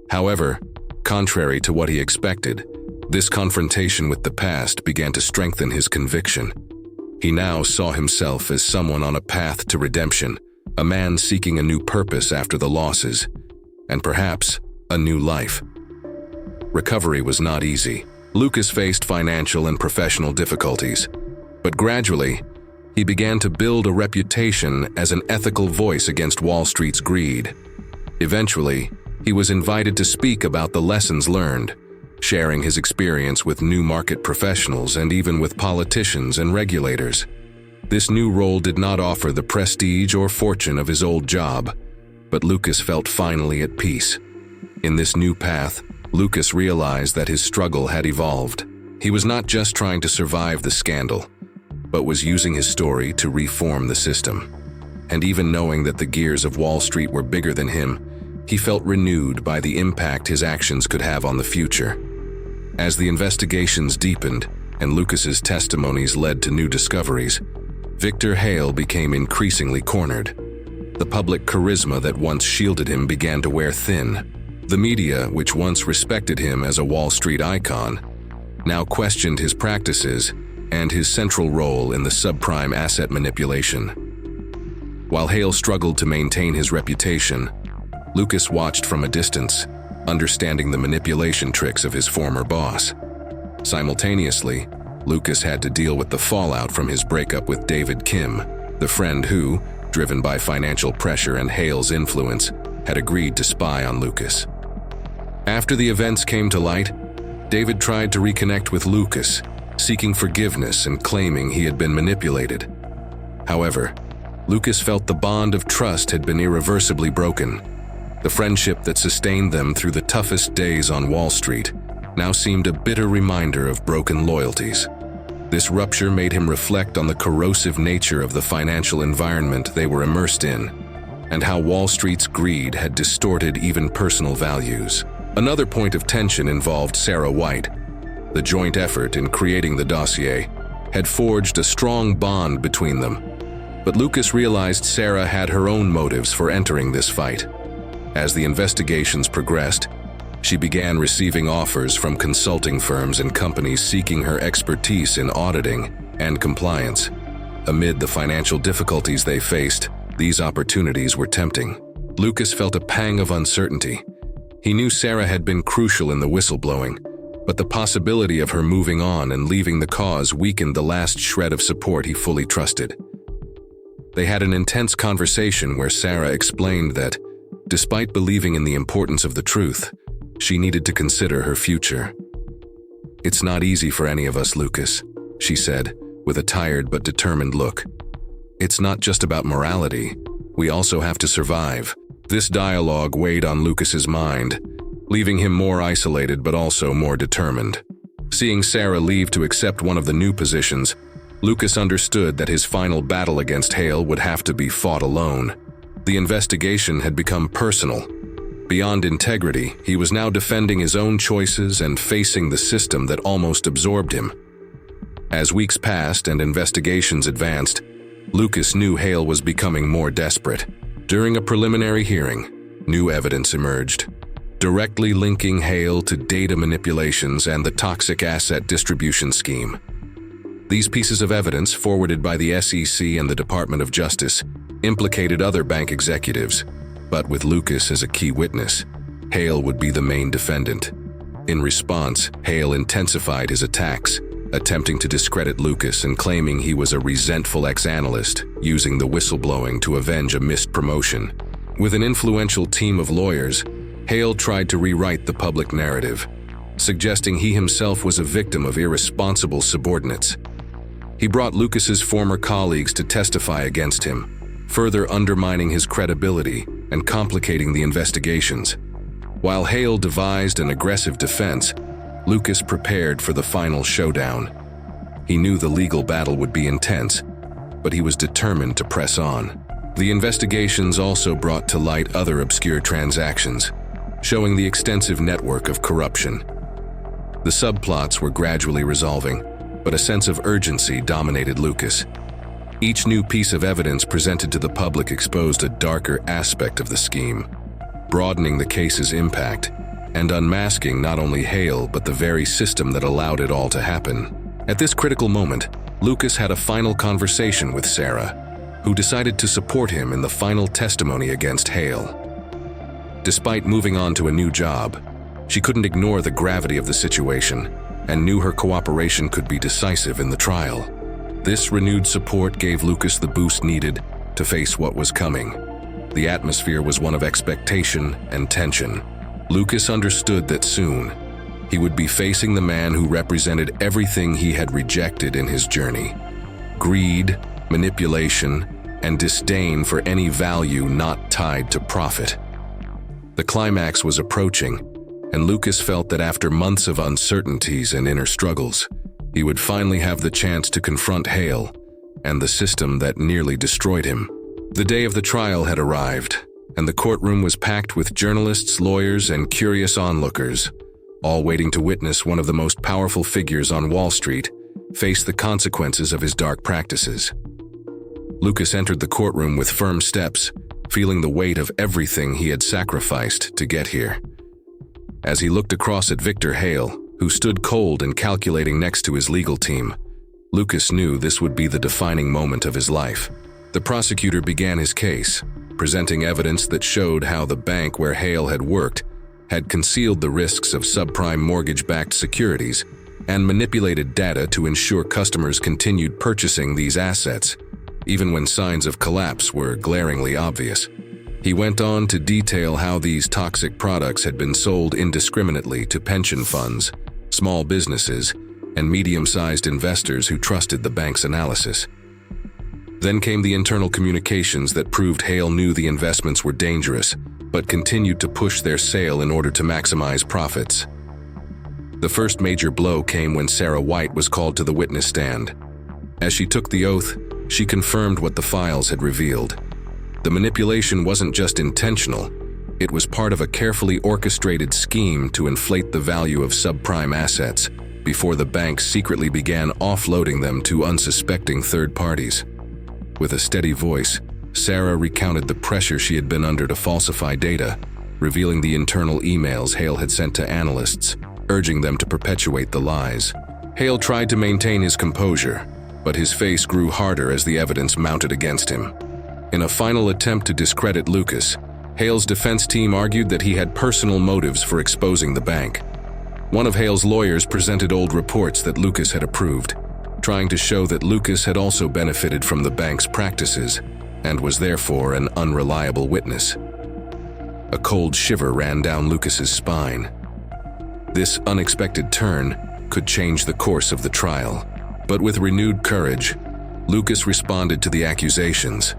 However, contrary to what he expected, this confrontation with the past began to strengthen his conviction. He now saw himself as someone on a path to redemption, a man seeking a new purpose after the losses, and perhaps a new life. Recovery was not easy. Lucas faced financial and professional difficulties, but gradually, he began to build a reputation as an ethical voice against Wall Street's greed. Eventually, he was invited to speak about the lessons learned, sharing his experience with new market professionals and even with politicians and regulators. This new role did not offer the prestige or fortune of his old job, but Lucas felt finally at peace. In this new path, Lucas realized that his struggle had evolved. He was not just trying to survive the scandal, but was using his story to reform the system. And even knowing that the gears of Wall Street were bigger than him, he felt renewed by the impact his actions could have on the future. As the investigations deepened and Lucas's testimonies led to new discoveries, Victor Hale became increasingly cornered. The public charisma that once shielded him began to wear thin. The media, which once respected him as a Wall Street icon, now questioned his practices and his central role in the subprime asset manipulation. While Hale struggled to maintain his reputation, Lucas watched from a distance, understanding the manipulation tricks of his former boss. Simultaneously, Lucas had to deal with the fallout from his breakup with David Kim, the friend who, driven by financial pressure and Hale's influence, had agreed to spy on Lucas. After the events came to light, David tried to reconnect with Lucas, seeking forgiveness and claiming he had been manipulated. However, Lucas felt the bond of trust had been irreversibly broken. The friendship that sustained them through the toughest days on Wall Street now seemed a bitter reminder of broken loyalties. This rupture made him reflect on the corrosive nature of the financial environment they were immersed in, and how Wall Street's greed had distorted even personal values. Another point of tension involved Sarah White. The joint effort in creating the dossier had forged a strong bond between them, but Lucas realized Sarah had her own motives for entering this fight. As the investigations progressed, she began receiving offers from consulting firms and companies seeking her expertise in auditing and compliance. Amid the financial difficulties they faced, these opportunities were tempting. Lucas felt a pang of uncertainty. He knew Sarah had been crucial in the whistleblowing, but the possibility of her moving on and leaving the cause weakened the last shred of support he fully trusted. They had an intense conversation where Sarah explained that, despite believing in the importance of the truth, she needed to consider her future. "It's not easy for any of us, Lucas," she said, with a tired but determined look. "It's not just about morality. We also have to survive." This dialogue weighed on Lucas's mind, leaving him more isolated but also more determined. Seeing Sarah leave to accept one of the new positions, Lucas understood that his final battle against Hale would have to be fought alone. The investigation had become personal. Beyond integrity, he was now defending his own choices and facing the system that almost absorbed him. As weeks passed and investigations advanced, Lucas knew Hale was becoming more desperate. During a preliminary hearing, new evidence emerged, directly linking Hale to data manipulations and the toxic asset distribution scheme. These pieces of evidence, forwarded by the SEC and the Department of Justice, implicated other bank executives, but with Lucas as a key witness, Hale would be the main defendant. In response, Hale intensified his attacks, attempting to discredit Lucas and claiming he was a resentful ex-analyst, using the whistleblowing to avenge a missed promotion. With an influential team of lawyers, Hale tried to rewrite the public narrative, suggesting he himself was a victim of irresponsible subordinates. He brought Lucas's former colleagues to testify against him, further undermining his credibility and complicating the investigations. While Hale devised an aggressive defense, Lucas prepared for the final showdown. He knew the legal battle would be intense, but he was determined to press on. The investigations also brought to light other obscure transactions, showing the extensive network of corruption. The subplots were gradually resolving, but a sense of urgency dominated Lucas. Each new piece of evidence presented to the public exposed a darker aspect of the scheme, broadening the case's impact and unmasking not only Hale but the very system that allowed it all to happen. At this critical moment, Lucas had a final conversation with Sarah, who decided to support him in the final testimony against Hale. Despite moving on to a new job, she couldn't ignore the gravity of the situation and knew her cooperation could be decisive in the trial. This renewed support gave Lucas the boost needed to face what was coming. The atmosphere was one of expectation and tension. Lucas understood that soon, He would be facing the man who represented everything he had rejected in his journey: greed, manipulation, and disdain for any value not tied to profit. The climax was approaching, and Lucas felt that after months of uncertainties and inner struggles, he would finally have the chance to confront Hale and the system that nearly destroyed him. The day of the trial had arrived, and the courtroom was packed with journalists, lawyers, and curious onlookers, all waiting to witness one of the most powerful figures on Wall Street face the consequences of his dark practices. Lucas entered the courtroom with firm steps, feeling the weight of everything he had sacrificed to get here. As he looked across at Victor Hale, who stood cold and calculating next to his legal team, Lucas knew this would be the defining moment of his life. The prosecutor began his case, presenting evidence that showed how the bank where Hale had worked had concealed the risks of subprime mortgage-backed securities and manipulated data to ensure customers continued purchasing these assets, even when signs of collapse were glaringly obvious. He went on to detail how these toxic products had been sold indiscriminately to pension funds, small businesses, and medium-sized investors who trusted the bank's analysis. Then came the internal communications that proved Hale knew the investments were dangerous, but continued to push their sale in order to maximize profits. The first major blow came when Sarah White was called to the witness stand. As she took the oath, she confirmed what the files had revealed. The manipulation wasn't just intentional, it was part of a carefully orchestrated scheme to inflate the value of subprime assets before the bank secretly began offloading them to unsuspecting third parties. With a steady voice, Sarah recounted the pressure she had been under to falsify data, revealing the internal emails Hale had sent to analysts, urging them to perpetuate the lies. Hale tried to maintain his composure, but his face grew harder as the evidence mounted against him. In a final attempt to discredit Lucas, Hale's defense team argued that he had personal motives for exposing the bank. One of Hale's lawyers presented old reports that Lucas had approved, trying to show that Lucas had also benefited from the bank's practices and was therefore an unreliable witness. A cold shiver ran down Lucas's spine. This unexpected turn could change the course of the trial, but with renewed courage, Lucas responded to the accusations,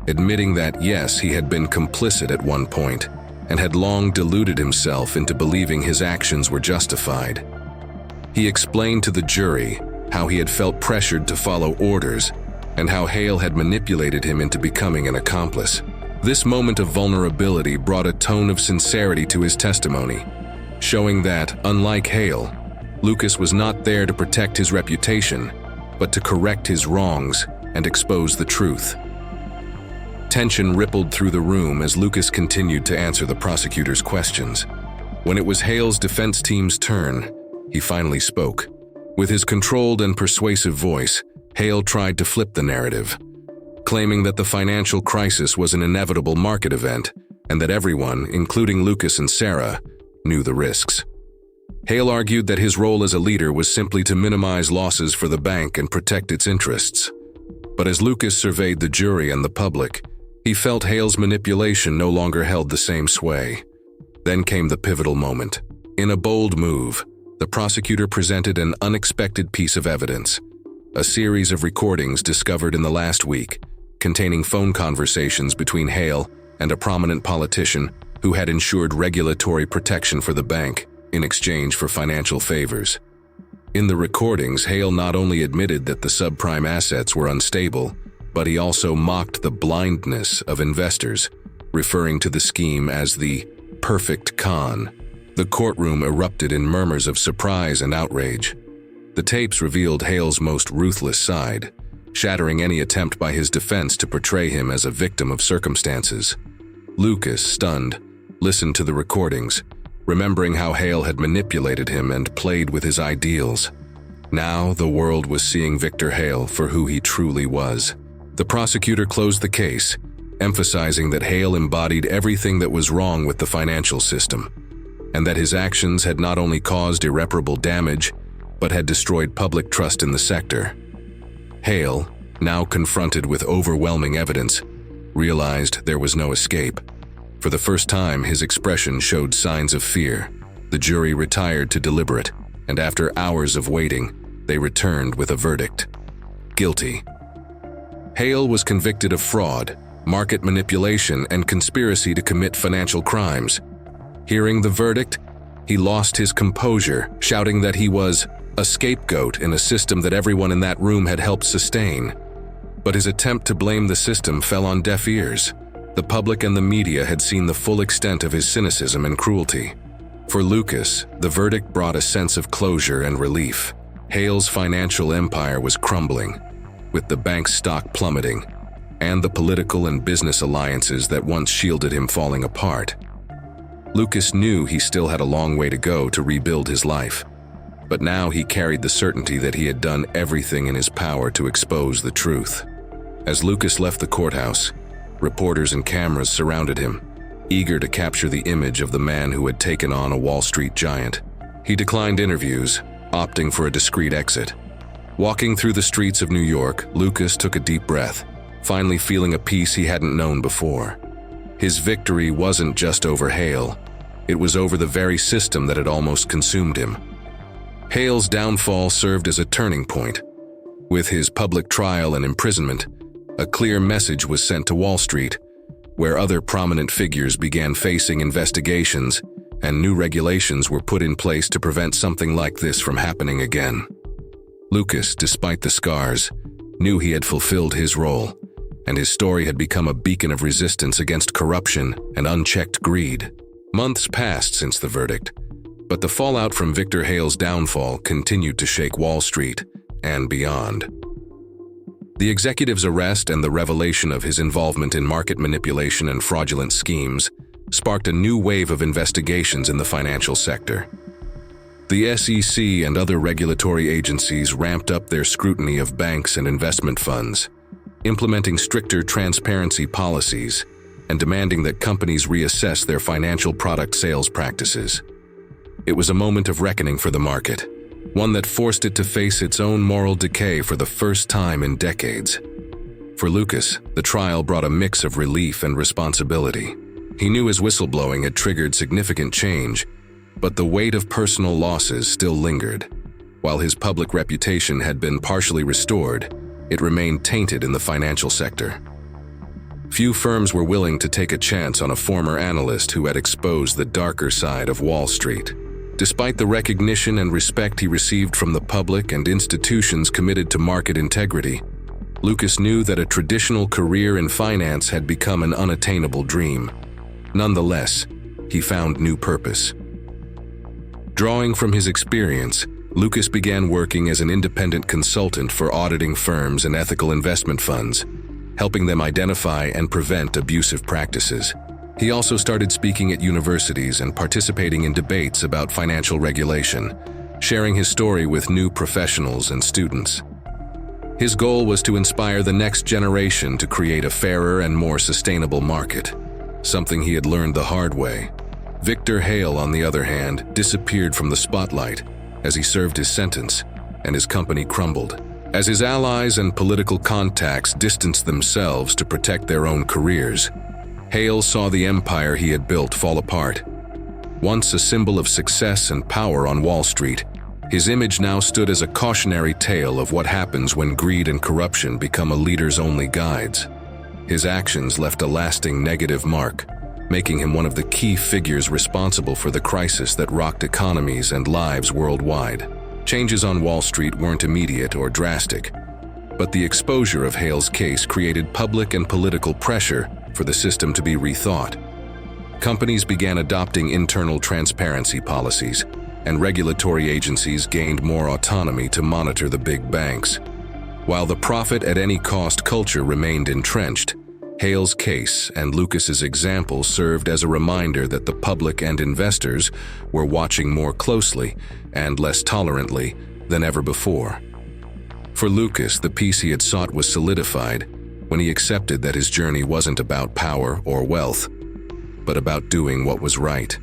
admitting that yes, he had been complicit at one point and had long deluded himself into believing his actions were justified. He explained to the jury how he had felt pressured to follow orders and how Hale had manipulated him into becoming an accomplice. This moment of vulnerability brought a tone of sincerity to his testimony, showing that, unlike Hale, Lucas was not there to protect his reputation, but to correct his wrongs and expose the truth. Tension rippled through the room as Lucas continued to answer the prosecutor's questions. When it was Hale's defense team's turn, he finally spoke. With his controlled and persuasive voice, Hale tried to flip the narrative, claiming that the financial crisis was an inevitable market event and that everyone, including Lucas and Sarah, knew the risks. Hale argued that his role as a leader was simply to minimize losses for the bank and protect its interests. But as Lucas surveyed the jury and the public, he felt Hale's manipulation no longer held the same sway. Then came the pivotal moment. In a bold move, the prosecutor presented an unexpected piece of evidence, a series of recordings discovered in the last week, containing phone conversations between Hale and a prominent politician who had ensured regulatory protection for the bank in exchange for financial favors. In the recordings, Hale not only admitted that the subprime assets were unstable, but he also mocked the blindness of investors, referring to the scheme as the perfect con. The courtroom erupted in murmurs of surprise and outrage. The tapes revealed Hale's most ruthless side, shattering any attempt by his defense to portray him as a victim of circumstances. Lucas, stunned, listened to the recordings, remembering how Hale had manipulated him and played with his ideals. Now the world was seeing Victor Hale for who he truly was. The prosecutor closed the case, emphasizing that Hale embodied everything that was wrong with the financial system, and that his actions had not only caused irreparable damage, but had destroyed public trust in the sector. Hale, now confronted with overwhelming evidence, realized there was no escape. For the first time, his expression showed signs of fear. The jury retired to deliberate, and after hours of waiting, they returned with a verdict: guilty. Hale was convicted of fraud, market manipulation, and conspiracy to commit financial crimes. Hearing the verdict, he lost his composure, shouting that he was a scapegoat in a system that everyone in that room had helped sustain. But his attempt to blame the system fell on deaf ears. The public and the media had seen the full extent of his cynicism and cruelty. For Lucas, the verdict brought a sense of closure and relief. Hale's financial empire was crumbling, with the bank's stock plummeting, and the political and business alliances that once shielded him falling apart. Lucas knew he still had a long way to go to rebuild his life, but now he carried the certainty that he had done everything in his power to expose the truth. As Lucas left the courthouse, reporters and cameras surrounded him, eager to capture the image of the man who had taken on a Wall Street giant. He declined interviews, opting for a discreet exit. Walking through the streets of New York, Lucas took a deep breath, finally feeling a peace he hadn't known before. His victory wasn't just over Hale, it was over the very system that had almost consumed him. Hale's downfall served as a turning point. With his public trial and imprisonment, a clear message was sent to Wall Street, where other prominent figures began facing investigations and new regulations were put in place to prevent something like this from happening again. Lucas, despite the scars, knew he had fulfilled his role, and his story had become a beacon of resistance against corruption and unchecked greed. Months passed since the verdict, but the fallout from Victor Hale's downfall continued to shake Wall Street and beyond. The executive's arrest and the revelation of his involvement in market manipulation and fraudulent schemes sparked a new wave of investigations in the financial sector. The SEC and other regulatory agencies ramped up their scrutiny of banks and investment funds, implementing stricter transparency policies and demanding that companies reassess their financial product sales practices. It was a moment of reckoning for the market, one that forced it to face its own moral decay for the first time in decades. For Lucas, the trial brought a mix of relief and responsibility. He knew his whistleblowing had triggered significant change, but the weight of personal losses still lingered. While his public reputation had been partially restored, it remained tainted in the financial sector. Few firms were willing to take a chance on a former analyst who had exposed the darker side of Wall Street. Despite the recognition and respect he received from the public and institutions committed to market integrity, Lucas knew that a traditional career in finance had become an unattainable dream. Nonetheless, he found new purpose. Drawing from his experience, Lucas began working as an independent consultant for auditing firms and ethical investment funds, helping them identify and prevent abusive practices. He also started speaking at universities and participating in debates about financial regulation, sharing his story with new professionals and students. His goal was to inspire the next generation to create a fairer and more sustainable market, something he had learned the hard way. Victor Hale, on the other hand, disappeared from the spotlight as he served his sentence, and his company crumbled. As his allies and political contacts distanced themselves to protect their own careers, Hale saw the empire he had built fall apart. Once a symbol of success and power on Wall Street, his image now stood as a cautionary tale of what happens when greed and corruption become a leader's only guides. His actions left a lasting negative mark, making him one of the key figures responsible for the crisis that rocked economies and lives worldwide. Changes on Wall Street weren't immediate or drastic, but the exposure of Hale's case created public and political pressure for the system to be rethought. Companies began adopting internal transparency policies, and regulatory agencies gained more autonomy to monitor the big banks. While the profit-at-any-cost culture remained entrenched, Hale's case and Lucas's example served as a reminder that the public and investors were watching more closely and less tolerantly than ever before. For Lucas, the peace he had sought was solidified when he accepted that his journey wasn't about power or wealth, but about doing what was right.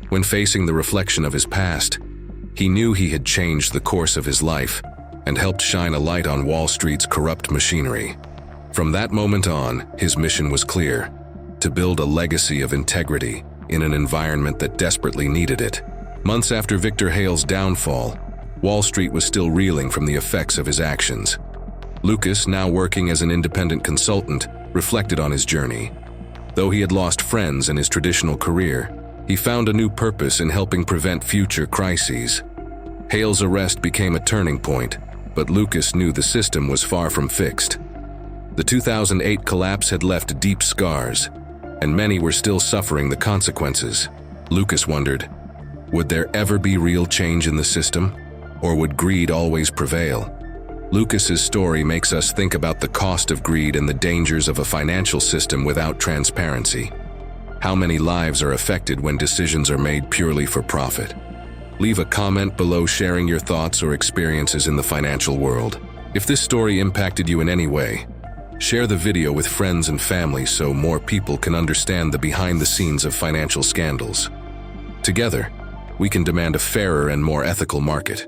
When facing the reflection of his past, he knew he had changed the course of his life and helped shine a light on Wall Street's corrupt machinery. From that moment on, his mission was clear: to build a legacy of integrity, in an environment that desperately needed it. Months after Victor Hale's downfall, Wall Street was still reeling from the effects of his actions. Lucas, now working as an independent consultant, reflected on his journey. Though he had lost friends in his traditional career, he found a new purpose in helping prevent future crises. Hale's arrest became a turning point, but Lucas knew the system was far from fixed. The 2008 collapse had left deep scars, and many were still suffering the consequences. Lucas wondered, would there ever be real change in the system, or would greed always prevail? Lucas's story makes us think about the cost of greed and the dangers of a financial system without transparency. How many lives are affected when decisions are made purely for profit? Leave a comment below sharing your thoughts or experiences in the financial world. If this story impacted you in any way, share the video with friends and family so more people can understand the behind the scenes of financial scandals. Together, we can demand a fairer and more ethical market.